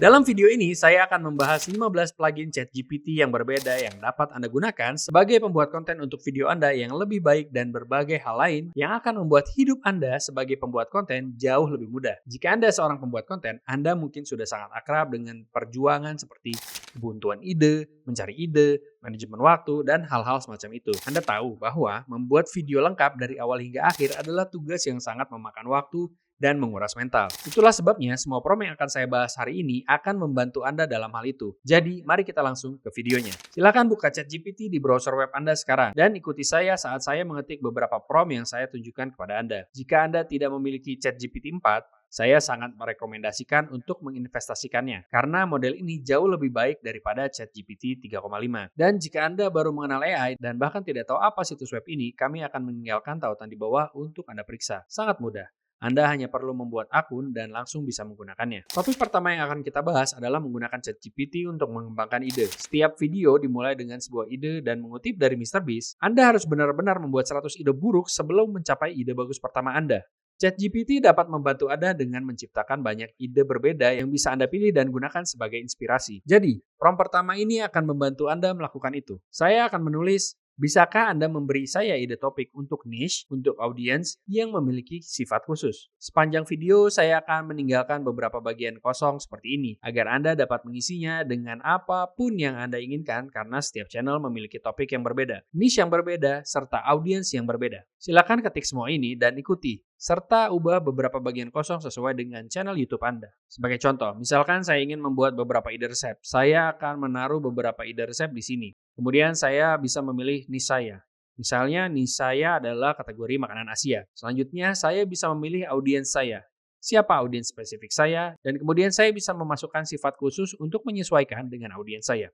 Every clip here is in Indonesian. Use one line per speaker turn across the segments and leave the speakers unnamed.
Dalam video ini, saya akan membahas 15 plugin ChatGPT yang berbeda yang dapat Anda gunakan sebagai pembuat konten untuk video Anda yang lebih baik dan berbagai hal lain yang akan membuat hidup Anda sebagai pembuat konten jauh lebih mudah. Jika Anda seorang pembuat konten, Anda mungkin sudah sangat akrab dengan perjuangan seperti kebuntuan ide, mencari ide, manajemen waktu, dan hal-hal semacam itu. Anda tahu bahwa membuat video lengkap dari awal hingga akhir adalah tugas yang sangat memakan waktu dan menguras mental. Itulah sebabnya semua prom yang akan saya bahas hari ini akan membantu Anda dalam hal itu. Jadi, mari kita langsung ke videonya. Silakan buka ChatGPT di browser web Anda sekarang dan ikuti saya saat saya mengetik beberapa prom yang saya tunjukkan kepada Anda. Jika Anda tidak memiliki ChatGPT 4, saya sangat merekomendasikan untuk menginvestasikannya karena model ini jauh lebih baik daripada ChatGPT 3,5. Dan jika Anda baru mengenal AI dan bahkan tidak tahu apa situs web ini, kami akan meninggalkan tautan di bawah untuk Anda periksa. Sangat mudah. Anda hanya perlu membuat akun dan langsung bisa menggunakannya. Topik pertama yang akan kita bahas adalah menggunakan ChatGPT untuk mengembangkan ide. Setiap video dimulai dengan sebuah ide dan mengutip dari MrBeast, Anda harus benar-benar membuat 100 ide buruk sebelum mencapai ide bagus pertama Anda. ChatGPT dapat membantu Anda dengan menciptakan banyak ide berbeda yang bisa Anda pilih dan gunakan sebagai inspirasi. Jadi, prompt pertama ini akan membantu Anda melakukan itu. Saya akan menulis, bisakah Anda memberi saya ide topik untuk niche, untuk audiens yang memiliki sifat khusus? Sepanjang video, saya akan meninggalkan beberapa bagian kosong seperti ini, agar Anda dapat mengisinya dengan apapun yang Anda inginkan karena setiap channel memiliki topik yang berbeda, niche yang berbeda, serta audiens yang berbeda. Silakan ketik semua ini dan ikuti, serta ubah beberapa bagian kosong sesuai dengan channel YouTube Anda. Sebagai contoh, misalkan saya ingin membuat beberapa ide resep, saya akan menaruh beberapa ide resep di sini. Kemudian saya bisa memilih niche saya. Misalnya niche saya adalah kategori makanan Asia. Selanjutnya saya bisa memilih audiens saya. Siapa audiens spesifik saya? Dan kemudian saya bisa memasukkan sifat khusus untuk menyesuaikan dengan audiens saya.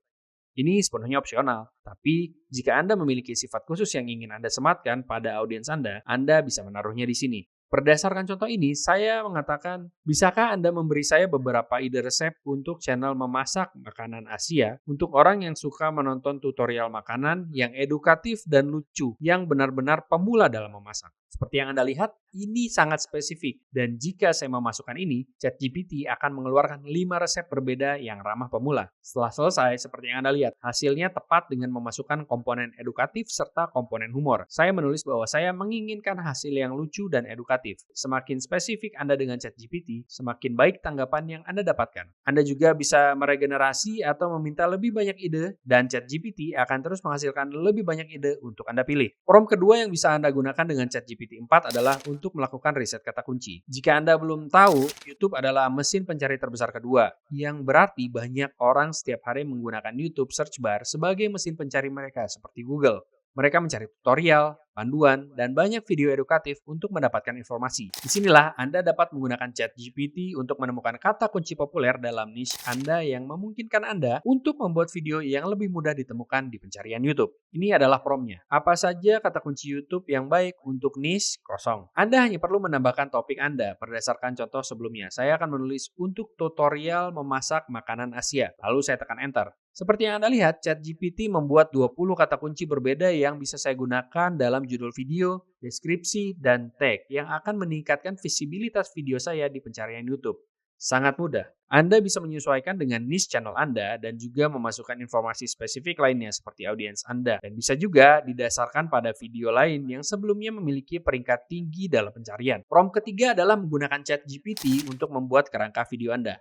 Ini sepenuhnya opsional, tapi jika Anda memiliki sifat khusus yang ingin Anda sematkan pada audiens Anda bisa menaruhnya di sini. Berdasarkan contoh ini, saya mengatakan, bisakah Anda memberi saya beberapa ide resep untuk channel memasak makanan Asia untuk orang yang suka menonton tutorial makanan yang edukatif dan lucu, yang benar-benar pemula dalam memasak? Seperti yang Anda lihat, ini sangat spesifik. Dan jika saya memasukkan ini, ChatGPT akan mengeluarkan 5 resep berbeda yang ramah pemula. Setelah selesai, seperti yang Anda lihat, hasilnya tepat dengan memasukkan komponen edukatif serta komponen humor. Saya menulis bahwa saya menginginkan hasil yang lucu dan edukatif. Semakin spesifik Anda dengan ChatGPT, semakin baik tanggapan yang Anda dapatkan. Anda juga bisa meregenerasi atau meminta lebih banyak ide, dan ChatGPT akan terus menghasilkan lebih banyak ide untuk Anda pilih. Prompt kedua yang bisa Anda gunakan dengan ChatGPT 4 adalah untuk melakukan riset kata kunci. Jika Anda belum tahu, YouTube adalah mesin pencari terbesar kedua, yang berarti banyak orang setiap hari menggunakan YouTube search bar sebagai mesin pencari mereka seperti Google. Mereka mencari tutorial, panduan, dan banyak video edukatif untuk mendapatkan informasi. Disinilah Anda dapat menggunakan ChatGPT untuk menemukan kata kunci populer dalam niche Anda yang memungkinkan Anda untuk membuat video yang lebih mudah ditemukan di pencarian YouTube. Ini adalah promptnya. Apa saja kata kunci YouTube yang baik untuk niche? Kosong. Anda hanya perlu menambahkan topik Anda berdasarkan contoh sebelumnya. Saya akan menulis untuk tutorial memasak makanan Asia. Lalu saya tekan Enter. Seperti yang Anda lihat, ChatGPT membuat 20 kata kunci berbeda yang bisa saya gunakan dalam judul video, deskripsi, dan tag yang akan meningkatkan visibilitas video saya di pencarian YouTube. Sangat mudah. Anda bisa menyesuaikan dengan niche channel Anda dan juga memasukkan informasi spesifik lainnya seperti audiens Anda. Dan bisa juga didasarkan pada video lain yang sebelumnya memiliki peringkat tinggi dalam pencarian. Prompt ketiga adalah menggunakan ChatGPT untuk membuat kerangka video Anda.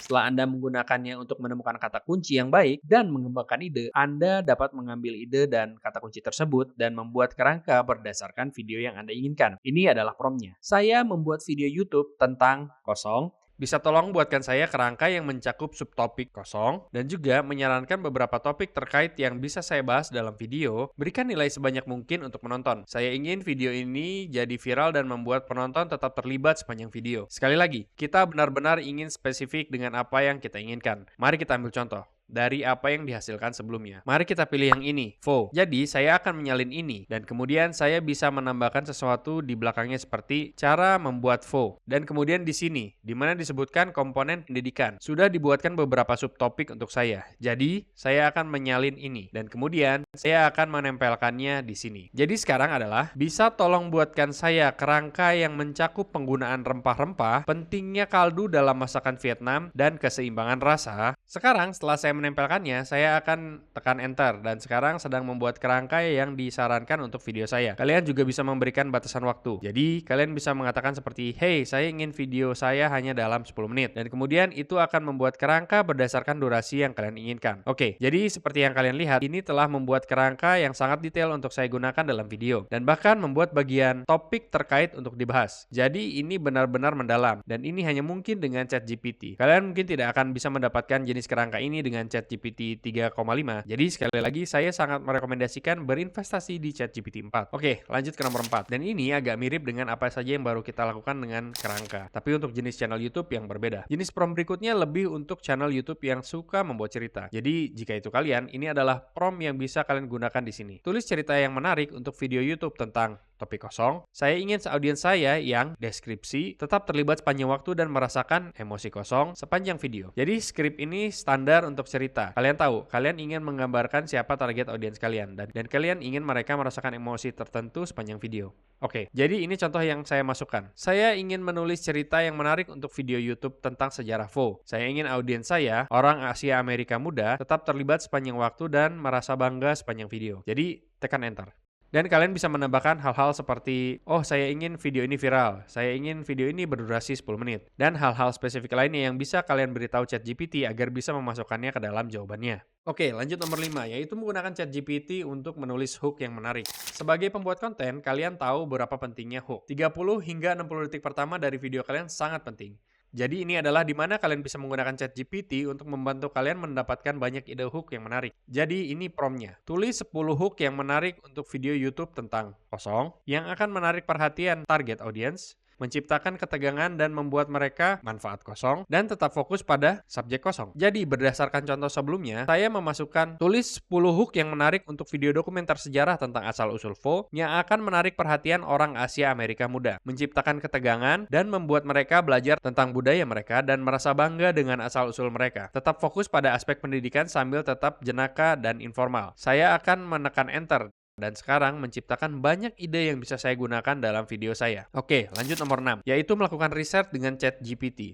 Setelah Anda menggunakannya untuk menemukan kata kunci yang baik dan mengembangkan ide, Anda dapat mengambil ide dan kata kunci tersebut dan membuat kerangka berdasarkan video yang Anda inginkan. Ini adalah promptnya. Saya membuat video YouTube tentang kosong. Bisa tolong buatkan saya kerangka yang mencakup subtopik kosong dan juga menyarankan beberapa topik terkait yang bisa saya bahas dalam video. Berikan nilai sebanyak mungkin untuk menonton. Saya ingin video ini jadi viral dan membuat penonton tetap terlibat sepanjang video. Sekali lagi, kita benar-benar ingin spesifik dengan apa yang kita inginkan. Mari kita ambil contoh. dari apa yang dihasilkan sebelumnya. Mari kita pilih yang ini, faux. Jadi, saya akan menyalin ini, dan kemudian saya bisa menambahkan sesuatu di belakangnya seperti cara membuat faux. Dan kemudian di sini, di mana disebutkan komponen pendidikan, sudah dibuatkan beberapa subtopik untuk saya. Jadi, saya akan menyalin ini, dan kemudian saya akan menempelkannya di sini. Jadi sekarang adalah, bisa tolong buatkan saya kerangka yang mencakup penggunaan rempah-rempah, pentingnya kaldu dalam masakan Vietnam, dan keseimbangan rasa. Sekarang setelah saya menempelkannya, saya akan tekan enter, dan sekarang sedang membuat kerangka yang disarankan untuk video saya. Kalian juga bisa memberikan batasan waktu. Jadi kalian bisa mengatakan seperti, hey, saya ingin video saya hanya dalam 10 menit, dan kemudian itu akan membuat kerangka berdasarkan durasi yang kalian inginkan. Oke, jadi seperti yang kalian lihat, ini telah membuat kerangka yang sangat detail untuk saya gunakan dalam video, dan bahkan membuat bagian topik terkait untuk dibahas. Jadi ini benar-benar mendalam, dan ini hanya mungkin dengan ChatGPT. Kalian mungkin tidak akan bisa mendapatkan jenis kerangka ini dengan ChatGPT 3,5. Jadi sekali lagi, saya sangat merekomendasikan berinvestasi di ChatGPT 4. Oke, lanjut ke nomor 4. Dan ini agak mirip dengan apa saja yang baru kita lakukan dengan kerangka, tapi untuk jenis channel YouTube yang berbeda. Jenis prompt berikutnya lebih untuk channel YouTube yang suka membuat cerita. Jadi jika itu kalian, ini adalah prompt yang bisa kalian gunakan di sini. Tulis cerita yang menarik untuk video YouTube tentang topik kosong. Saya ingin audiens saya yang deskripsi tetap terlibat sepanjang waktu dan merasakan emosi kosong sepanjang video. Jadi skrip ini standar untuk cerita. Kalian tahu, kalian ingin menggambarkan siapa target audiens kalian, dan kalian ingin mereka merasakan emosi tertentu sepanjang video. Oke, jadi ini contoh yang saya masukkan. Saya ingin menulis cerita yang menarik untuk video YouTube tentang sejarah faux. Saya ingin audiens saya, orang Asia Amerika muda, tetap terlibat sepanjang waktu dan merasa bangga sepanjang video. Jadi tekan enter. Dan kalian bisa menambahkan hal-hal seperti, oh saya ingin video ini viral, saya ingin video ini berdurasi 10 menit, dan hal-hal spesifik lainnya yang bisa kalian beritahu ChatGPT agar bisa memasukkannya ke dalam jawabannya. Oke, lanjut nomor 5, yaitu menggunakan ChatGPT untuk menulis hook yang menarik. Sebagai pembuat konten, kalian tahu berapa pentingnya hook. 30 hingga 60 detik pertama dari video kalian sangat penting. Jadi ini adalah di mana kalian bisa menggunakan ChatGPT untuk membantu kalian mendapatkan banyak ide hook yang menarik. Jadi ini promptnya. Tulis 10 hook yang menarik untuk video YouTube tentang kosong, yang akan menarik perhatian target audience, menciptakan ketegangan dan membuat mereka manfaat kosong, dan tetap fokus pada subjek kosong. Jadi berdasarkan contoh sebelumnya, saya memasukkan tulis 10 hook yang menarik untuk video dokumenter sejarah tentang asal-usul faux yang akan menarik perhatian orang Asia Amerika muda, menciptakan ketegangan dan membuat mereka belajar tentang budaya mereka dan merasa bangga dengan asal-usul mereka. Tetap fokus pada aspek pendidikan sambil tetap jenaka dan informal. Saya akan menekan enter dan sekarang menciptakan banyak ide yang bisa saya gunakan dalam video saya. Oke, lanjut nomor 6, yaitu melakukan riset dengan ChatGPT.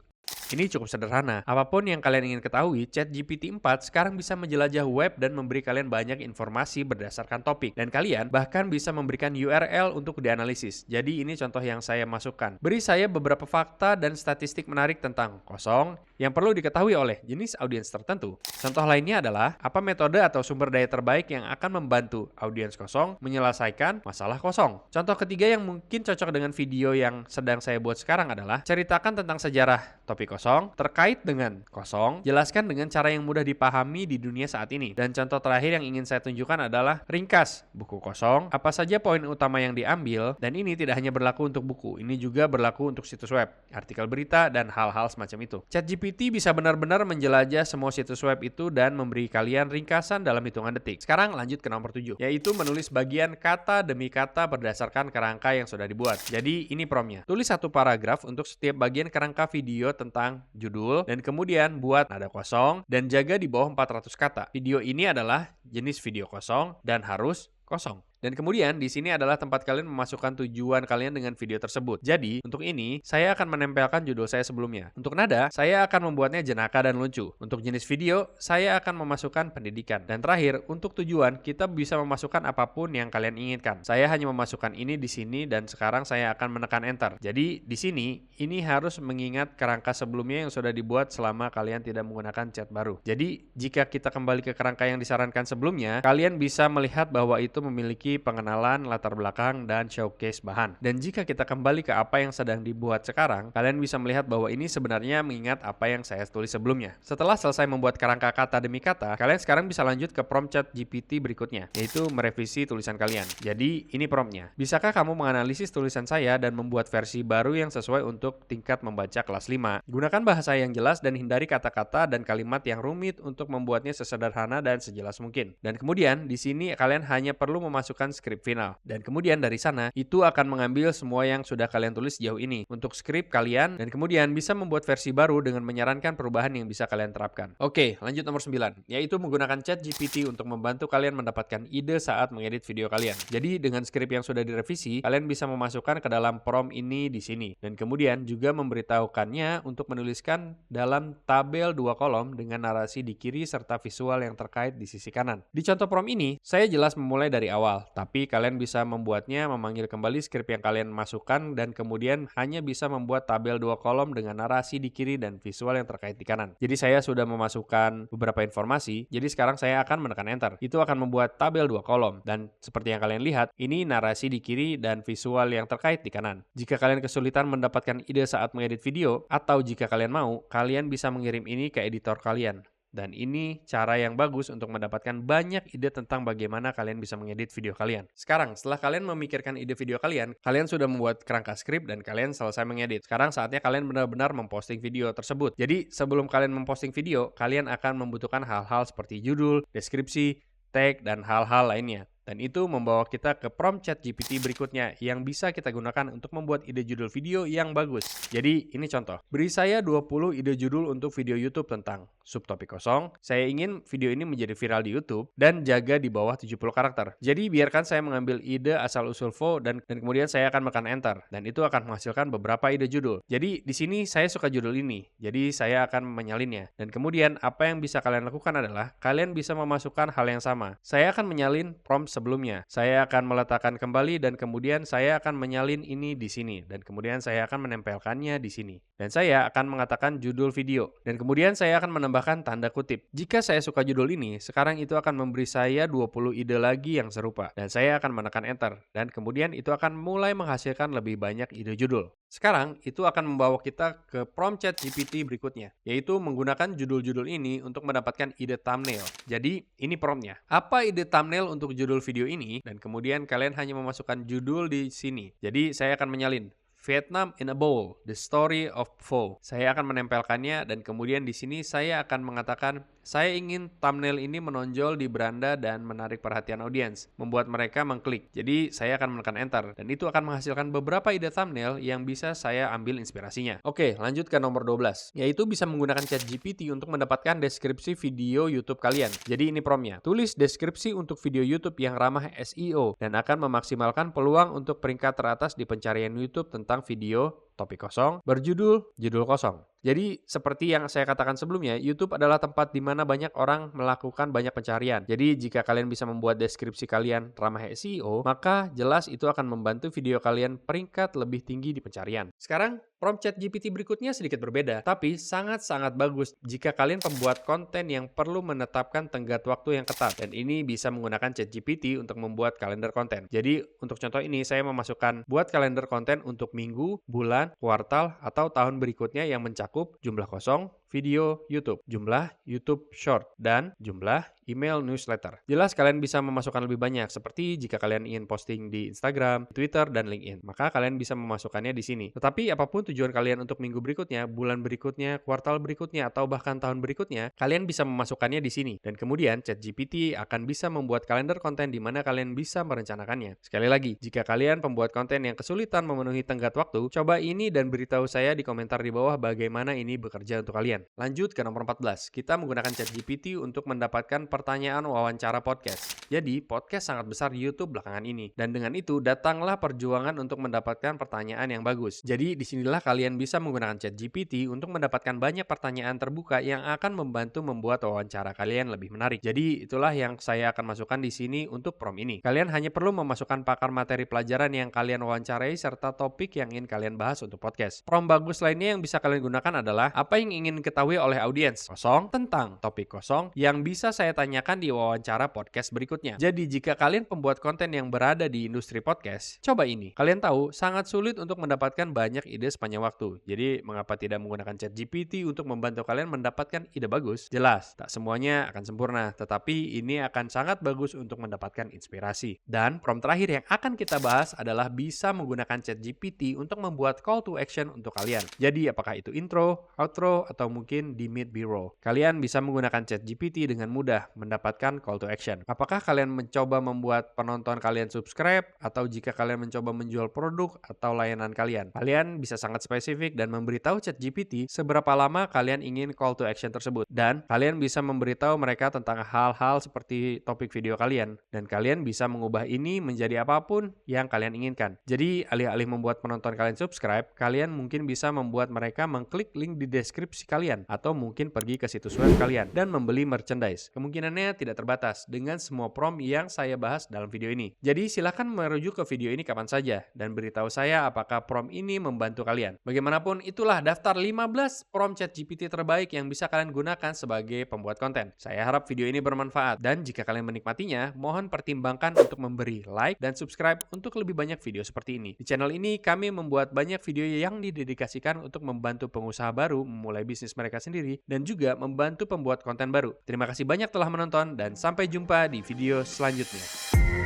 Ini cukup sederhana. Apapun yang kalian ingin ketahui, ChatGPT 4 sekarang bisa menjelajah web dan memberi kalian banyak informasi berdasarkan topik. Dan kalian bahkan bisa memberikan URL untuk dianalisis. Jadi ini contoh yang saya masukkan. Beri saya beberapa fakta dan statistik menarik tentang kosong yang perlu diketahui oleh jenis audiens tertentu. Contoh lainnya adalah, apa metode atau sumber daya terbaik yang akan membantu audiens kosong menyelesaikan masalah kosong. Contoh ketiga yang mungkin cocok dengan video yang sedang saya buat sekarang adalah, ceritakan tentang sejarah topik kosong, terkait dengan kosong, jelaskan dengan cara yang mudah dipahami di dunia saat ini. Dan contoh terakhir yang ingin saya tunjukkan adalah, ringkas buku kosong, apa saja poin utama yang diambil, dan ini tidak hanya berlaku untuk buku, ini juga berlaku untuk situs web, artikel berita, dan hal-hal semacam itu. ChatGPT bisa benar-benar menjelajah semua situs web itu dan memberi kalian ringkasan dalam hitungan detik. Sekarang lanjut ke nomor 7, yaitu menulis bagian kata demi kata berdasarkan kerangka yang sudah dibuat. Jadi ini promptnya. Tulis satu paragraf untuk setiap bagian kerangka video tentang judul, dan kemudian buat nada kosong dan jaga di bawah 400 kata. Video ini adalah jenis video kosong dan harus kosong. Dan kemudian di sini adalah tempat kalian memasukkan tujuan kalian dengan video tersebut. Jadi, untuk ini, saya akan menempelkan judul saya sebelumnya. Untuk nada, saya akan membuatnya jenaka dan lucu. Untuk jenis video, saya akan memasukkan pendidikan. Dan terakhir, untuk tujuan, kita bisa memasukkan apapun yang kalian inginkan. Saya hanya memasukkan ini di sini dan sekarang saya akan menekan enter. Jadi, di sini, ini harus mengingat kerangka sebelumnya yang sudah dibuat selama kalian tidak menggunakan chat baru. Jadi, jika kita kembali ke kerangka yang disarankan sebelumnya, kalian bisa melihat bahwa itu memiliki memiliki pengenalan, latar belakang, dan showcase bahan. Dan jika kita kembali ke apa yang sedang dibuat sekarang, kalian bisa melihat bahwa ini sebenarnya mengingat apa yang saya tulis sebelumnya. Setelah selesai membuat kerangka kata demi kata, kalian sekarang bisa lanjut ke prompt ChatGPT berikutnya, yaitu merevisi tulisan kalian. Jadi, ini promptnya. Bisakah kamu menganalisis tulisan saya dan membuat versi baru yang sesuai untuk tingkat membaca kelas 5? Gunakan bahasa yang jelas dan hindari kata-kata dan kalimat yang rumit untuk membuatnya sesederhana dan sejelas mungkin. Dan kemudian, di sini kalian hanya perlu memasukkan skrip final. Dan kemudian dari sana, itu akan mengambil semua yang sudah kalian tulis sejauh ini untuk skrip kalian dan kemudian bisa membuat versi baru dengan menyarankan perubahan yang bisa kalian terapkan. Oke, lanjut nomor 9, yaitu menggunakan ChatGPT untuk membantu kalian mendapatkan ide saat mengedit video kalian. Jadi, dengan skrip yang sudah direvisi, kalian bisa memasukkan ke dalam prompt ini di sini. Dan kemudian juga memberitahukannya untuk menuliskan dalam tabel 2 kolom dengan narasi di kiri serta visual yang terkait di sisi kanan. Di contoh prompt ini, saya jelas memulai dari awal, tapi kalian bisa membuatnya memanggil kembali skrip yang kalian masukkan dan kemudian hanya bisa membuat tabel 2 kolom dengan narasi di kiri dan visual yang terkait di kanan. Jadi saya sudah memasukkan beberapa informasi, jadi sekarang saya akan menekan enter. Itu akan membuat tabel 2 kolom dan seperti yang kalian lihat, ini narasi di kiri dan visual yang terkait di kanan. Jika kalian kesulitan mendapatkan ide saat mengedit video, atau jika kalian mau, kalian bisa mengirim ini ke editor kalian. Dan ini cara yang bagus untuk mendapatkan banyak ide tentang bagaimana kalian bisa mengedit video kalian. Sekarang, setelah kalian memikirkan ide video kalian sudah membuat kerangka skrip dan kalian selesai mengedit. Sekarang saatnya kalian benar-benar memposting video tersebut. Jadi, sebelum kalian memposting video, kalian akan membutuhkan hal-hal seperti judul, deskripsi, tag, dan hal-hal lainnya. Dan itu membawa kita ke prompt ChatGPT berikutnya yang bisa kita gunakan untuk membuat ide judul video yang bagus. Jadi ini contoh. Beri saya 20 ide judul untuk video YouTube tentang subtopik kosong. Saya ingin video ini menjadi viral di YouTube dan jaga di bawah 70 karakter. Jadi biarkan saya mengambil ide asal-usul dan kemudian saya akan menekan enter. Dan itu akan menghasilkan beberapa ide judul. Jadi di sini saya suka judul ini. Jadi saya akan menyalinnya. Dan kemudian apa yang bisa kalian lakukan adalah kalian bisa memasukkan hal yang sama. Saya akan menyalin prompt sebelumnya. Saya akan meletakkan kembali dan kemudian saya akan menyalin ini di sini dan kemudian saya akan menempelkannya di sini. Dan saya akan mengatakan judul video dan kemudian saya akan menambahkan tanda kutip. Jika saya suka judul ini, sekarang itu akan memberi saya 20 ide lagi yang serupa dan saya akan menekan enter dan kemudian itu akan mulai menghasilkan lebih banyak ide judul. Sekarang, itu akan membawa kita ke prompt ChatGPT berikutnya, yaitu menggunakan judul-judul ini untuk mendapatkan ide thumbnail. Jadi, ini promptnya. Apa ide thumbnail untuk judul video ini? Dan kemudian kalian hanya memasukkan judul di sini. Jadi, saya akan menyalin Vietnam in a Bowl, The Story of Pho. Saya akan menempelkannya dan kemudian di sini saya akan mengatakan saya ingin thumbnail ini menonjol di beranda dan menarik perhatian audiens, membuat mereka mengklik. Jadi saya akan menekan enter dan itu akan menghasilkan beberapa ide thumbnail yang bisa saya ambil inspirasinya. Oke, lanjut ke nomor 12, yaitu bisa menggunakan ChatGPT untuk mendapatkan deskripsi video YouTube kalian. Jadi ini promptnya. Tulis deskripsi untuk video YouTube yang ramah SEO dan akan memaksimalkan peluang untuk peringkat teratas di pencarian YouTube tentang video topik kosong berjudul judul kosong. Jadi seperti yang saya katakan sebelumnya, YouTube adalah tempat di mana banyak orang melakukan banyak pencarian. Jadi jika kalian bisa membuat deskripsi kalian ramah SEO, maka jelas itu akan membantu video kalian peringkat lebih tinggi di pencarian. Sekarang prompt ChatGPT berikutnya sedikit berbeda, tapi sangat-sangat bagus jika kalian pembuat konten yang perlu menetapkan tenggat waktu yang ketat. Dan ini bisa menggunakan ChatGPT untuk membuat kalender konten. Jadi untuk contoh ini saya memasukkan buat kalender konten untuk minggu, bulan, kuartal, atau tahun berikutnya yang mencakup jumlah kosong, video YouTube, jumlah YouTube Short, dan jumlah email newsletter. Jelas kalian bisa memasukkan lebih banyak, seperti jika kalian ingin posting di Instagram, Twitter, dan LinkedIn. Maka kalian bisa memasukkannya di sini. Tetapi apapun tujuan kalian untuk minggu berikutnya, bulan berikutnya, kuartal berikutnya, atau bahkan tahun berikutnya, kalian bisa memasukkannya di sini. Dan kemudian ChatGPT akan bisa membuat kalender konten di mana kalian bisa merencanakannya. Sekali lagi, jika kalian pembuat konten yang kesulitan memenuhi tenggat waktu, coba ini dan beritahu saya di komentar di bawah bagaimana ini bekerja untuk kalian. Lanjut ke nomor 14. Kita menggunakan ChatGPT untuk mendapatkan pertanyaan wawancara podcast. Jadi, podcast sangat besar di YouTube belakangan ini. Dan dengan itu, datanglah perjuangan untuk mendapatkan pertanyaan yang bagus. Jadi, disinilah kalian bisa menggunakan ChatGPT untuk mendapatkan banyak pertanyaan terbuka yang akan membantu membuat wawancara kalian lebih menarik. Jadi, itulah yang saya akan masukkan di sini untuk prompt ini. Kalian hanya perlu memasukkan pakar materi pelajaran yang kalian wawancarai serta topik yang ingin kalian bahas untuk podcast. Prompt bagus lainnya yang bisa kalian gunakan adalah apa yang ingin diketahui oleh audiens kosong tentang topik kosong yang bisa saya tanyakan di wawancara podcast berikutnya. Jadi jika kalian pembuat konten yang berada di industri podcast, coba ini. Kalian tahu sangat sulit untuk mendapatkan banyak ide sepanjang waktu. Jadi mengapa tidak menggunakan ChatGPT untuk membantu kalian mendapatkan ide bagus? Jelas, tak semuanya akan sempurna, tetapi ini akan sangat bagus untuk mendapatkan inspirasi. Dan prompt terakhir yang akan kita bahas adalah bisa menggunakan ChatGPT untuk membuat call to action untuk kalian. Jadi apakah itu intro, outro, atau mungkin di mid B-roll. Kalian bisa menggunakan ChatGPT dengan mudah mendapatkan call to action. Apakah kalian mencoba membuat penonton kalian subscribe, atau jika kalian mencoba menjual produk atau layanan kalian? Kalian bisa sangat spesifik dan memberitahu ChatGPT seberapa lama kalian ingin call to action tersebut. Dan kalian bisa memberitahu mereka tentang hal-hal seperti topik video kalian. Dan kalian bisa mengubah ini menjadi apapun yang kalian inginkan. Jadi alih-alih membuat penonton kalian subscribe, kalian mungkin bisa membuat mereka mengklik link di deskripsi kalian, atau mungkin pergi ke situs web kalian dan membeli merchandise. Kemungkinannya tidak terbatas dengan semua prompt yang saya bahas dalam video ini. Jadi silakan merujuk ke video ini kapan saja dan beritahu saya apakah prompt ini membantu kalian. Bagaimanapun, itulah daftar 15 prompt ChatGPT terbaik yang bisa kalian gunakan sebagai pembuat konten. Saya harap video ini bermanfaat, dan jika kalian menikmatinya, mohon pertimbangkan untuk memberi like dan subscribe untuk lebih banyak video seperti ini. Di channel ini kami membuat banyak video yang didedikasikan untuk membantu pengusaha baru memulai bisnis mereka sendiri dan juga membantu pembuat konten baru. Terima kasih banyak telah menonton dan sampai jumpa di video selanjutnya.